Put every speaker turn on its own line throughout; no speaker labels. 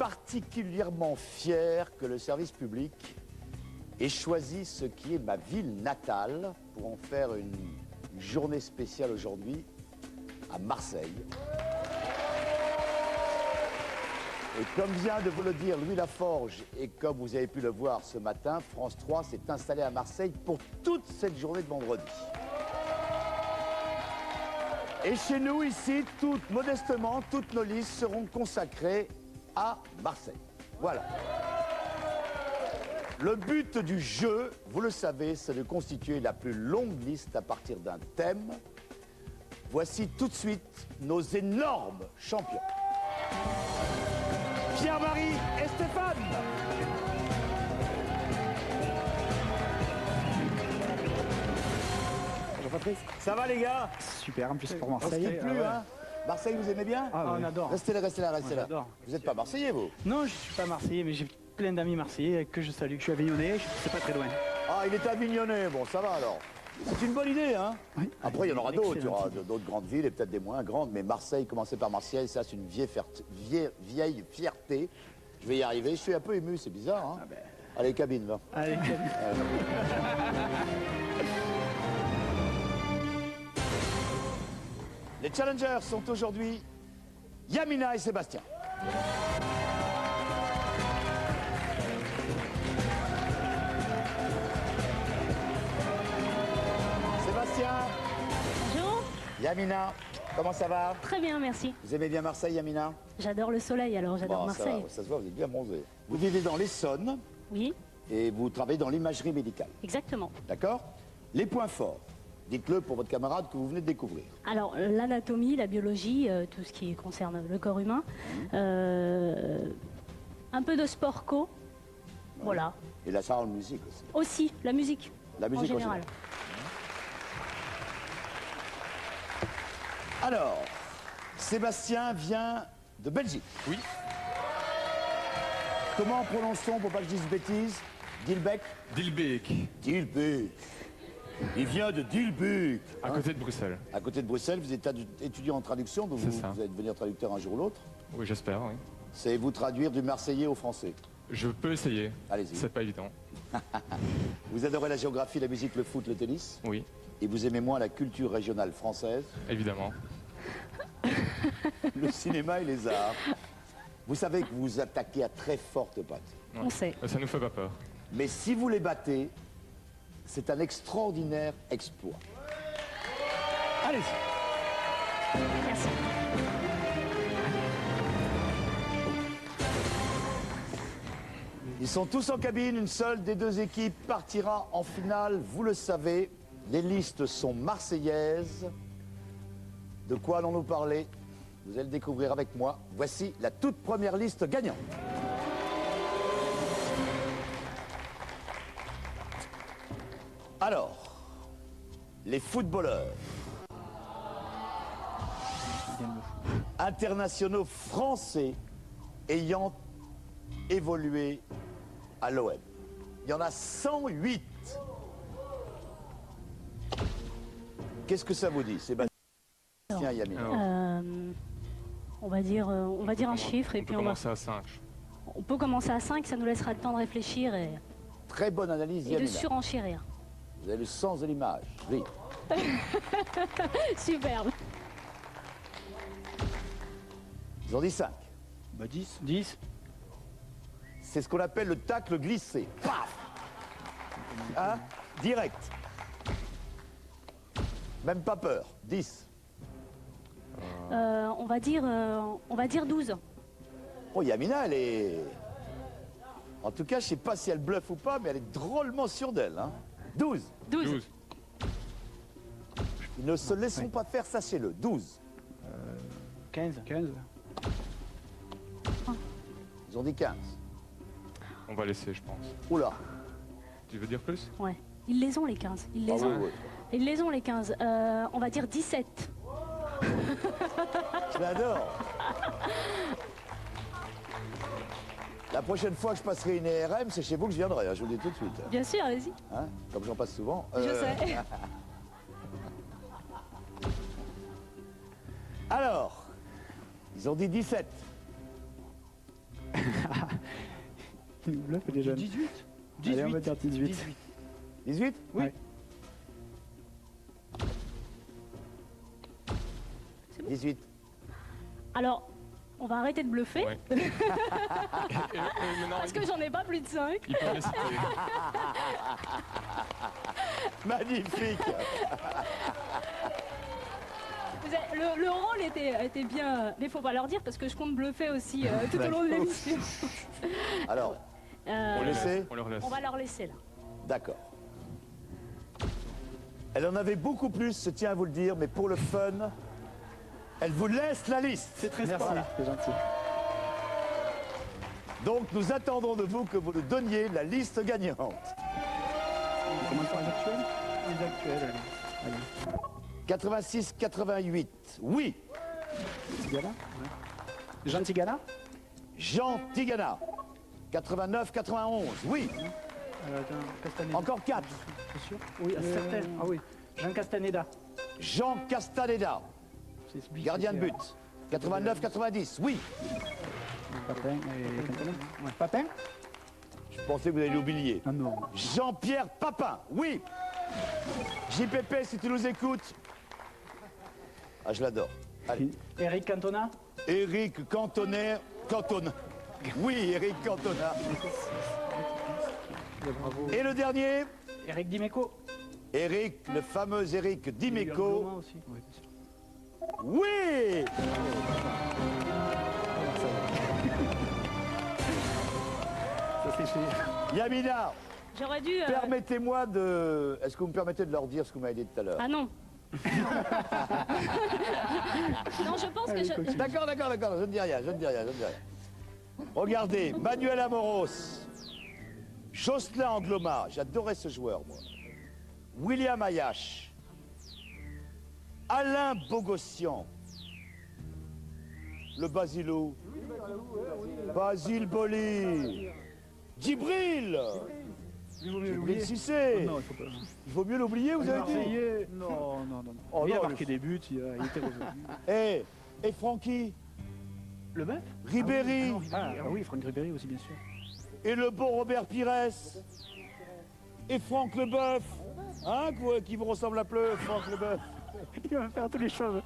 particulièrement fier que le service public ait choisi ce qui est ma ville natale pour en faire une journée spéciale aujourd'hui à Marseille. Et comme vient de vous le dire Louis Laforge, et comme vous avez pu le voir ce matin, France 3 s'est installé à Marseille pour toute cette journée de vendredi. Et chez nous, ici, modestement, toutes nos listes seront consacrées à Marseille. Voilà. Le but du jeu, vous le savez, c'est de constituer la plus longue liste à partir d'un thème. Voici tout de suite nos énormes champions. Pierre-Marie et Stéphane. Bonjour Patrice. Ça va les gars?
Super, en plus pour
On se
Marseille.
quitte plus, hein? Marseille, vous aimez bien?
Ah, on adore.
Restez là, restez là, restez là.
J'adore.
Vous n'êtes pas Marseillais, vous?
Non, je suis pas Marseillais, mais j'ai plein d'amis Marseillais que je salue. Je suis avignonnais, c'est pas très loin.
Ah, il est avignonné, bon, ça va alors. C'est une bonne idée, hein?
Oui.
Après, il y en aura d'autres. Il y aura
Excellente idée.
d'autres grandes villes et peut-être des moins grandes, mais Marseille, commencer par Marseille, ça, c'est une vieille fierté. Je vais y arriver. Je suis un peu ému, c'est bizarre, hein?
Ah ben.
Allez, cabine, va.
Allez,
Les challengers sont aujourd'hui Yamina et Sébastien. Sébastien,
Bonjour,
Yamina, comment ça va?
très bien, merci.
Vous aimez bien Marseille, Yamina?
J'adore le soleil, alors j'adore
Bon, ça
Marseille.
va, ça se voit, vous êtes bien bronzé. Vous vivez dans l'Essonne
Oui,
et vous travaillez dans l'imagerie médicale,
exactement.
d'accord? Les points forts, dites-le pour votre camarade que vous venez de découvrir.
Alors, l'anatomie, la biologie, tout ce qui concerne le corps humain, un peu de sport co, voilà.
Et la salle de musique aussi.
Aussi, la musique,
La musique
en
en
général.
Alors, Sébastien vient de Belgique.
Oui.
Comment prononce-t-on, pour pas que je dise bêtises? Dilbeek?
Dilbeek,
Dilbeek. Il vient de Dilbeek.
à côté de Bruxelles.
À côté de Bruxelles, vous êtes étudiant en traduction, donc
C'est
vous,
ça.
vous allez devenir traducteur un jour ou l'autre.
Oui, j'espère, oui.
C'est vous traduire du marseillais au français.
Je peux essayer.
Allez-y.
C'est pas évident.
Vous adorez la géographie, la musique, le foot, le tennis.
Oui,
Et vous aimez moins la culture régionale française,
évidemment.
le cinéma et les arts. Vous savez que vous vous attaquez à très fortes pattes.
On sait.
Ça nous fait pas peur.
Mais si vous les battez, c'est un extraordinaire exploit. Allez-y.
Merci.
Ils sont tous en cabine, une seule des deux équipes partira en finale, vous le savez. Les listes sont marseillaises. De quoi allons-nous parler? Vous allez le découvrir avec moi. Voici la toute première liste gagnante. Alors, les footballeurs internationaux français ayant évolué à l'OM. Il y en a 108. Qu'est-ce que ça vous dit, Sébastien Yamina?
Alors,
On va dire un chiffre et
on
puis
peut
on va...
commencer à 5.
On peut commencer à 5, ça nous laissera le temps de réfléchir et
Très bonne analyse,
de
Yamina.
surenchérir.
Vous avez le sens de l'image. Oui.
Superbe.
Ils ont dit 5.
Bah 10. 10.
C'est ce qu'on appelle le tacle glissé. Paf! Hein? Direct. Même pas peur. 10.
On va dire 12.
Oh, Yamina, elle est... En tout cas, je sais pas si elle bluffe ou pas, mais elle est drôlement sûre d'elle. Hein? 12.
12.
Ils ne se laisseront pas faire, sachez-le. 12.
15. 15.
Ils ont dit 15.
On va laisser, je pense.
Oula.
Tu veux dire plus?
Ouais. Ils les ont les 15. Ils les
Ah oui,
ont.
oui.
Ils les ont les 15. On va dire 17.
Je l'adore. La prochaine fois que je passerai une ERM, c'est chez vous que je viendrai, hein, je vous le dis tout de suite.
Bien sûr, allez-y.
Hein, comme j'en passe souvent.
Je sais.
Alors, ils ont dit 17.
Il nous bluffe les jeunes.
18.
Allez, on va dire 18.
18
Oui.
C'est bon.
18.
Alors, on va arrêter de bluffer,
Ouais. Et maintenant,
parce que j'en ai pas plus de 5.
il peut réciter.
Magnifique.
Le rôle était bien, mais faut pas leur dire parce que je compte bluffer aussi tout au long de l'émission.
Alors,
Euh,
on laisse.
On leur laisse.
on va leur laisser là.
D'accord. Elle en avait beaucoup plus, je tiens à vous le dire, mais pour le fun, elle vous laisse la liste.
C'est très
Merci.
sympa, c'est gentil.
Donc nous attendons de vous que vous nous donniez la liste gagnante.
On commence par les actuels. Les actuels, allez.
86-88, oui.
Tigana ouais. Jean Tigana
Jean Tigana. 89-91, oui.
Jean Castaneda.
Encore 4.
C'est sûr Oui, certain. Ah oui. Jean Castaneda.
Jean Castaneda,
C'est celui
gardien de
qui
but. 89-90, oui.
Papin et Cantona. Ouais. Papin
Je pensais que vous alliez l'oublier.
Ah non.
Jean-Pierre Papin, oui. JPP, si tu nous écoutes. Ah, je l'adore. Allez.
Eric Cantona
Éric Cantona. Oui, Éric Cantona.
Bravo.
Et le dernier,
Eric Dimeco.
Éric, le fameux Éric Dimeco.
Gloma aussi. Oui, bien sûr.
Oui.
Ça c'est fait.
Yamina,
J'aurais dû.
permettez-moi de... Est-ce que vous me permettez de leur dire ce que vous m'avez dit tout à l'heure?
Ah non. Non, je pense que je.
D'accord, je ne dis rien. Regardez, Manuel Amoros, Jocelyn Angloma, j'adorais ce joueur, moi. William Ayache, Alain Bogossian, le Basilou, Basile Boli, Djibril, Djibril Cissé.
Non, il faut pas.
Il vaut mieux l'oublier, vous avez dit?
Marseillais Non.
Oh
Il a
non,
marqué des buts, il était revenu.
Et Francky,
Le bœuf
Ribéry,
Ah oui, Franck Ribéry aussi, bien sûr.
et le bon Robert Pires, et Franck Leboeuf, hein, qui vous ressemble un peu, Franck Leboeuf.
Il va faire tous les choses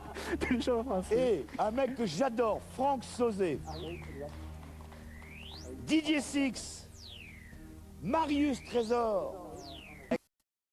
français.
Et un mec que j'adore, Franck Sauzet, Didier Six, Marius Trésor,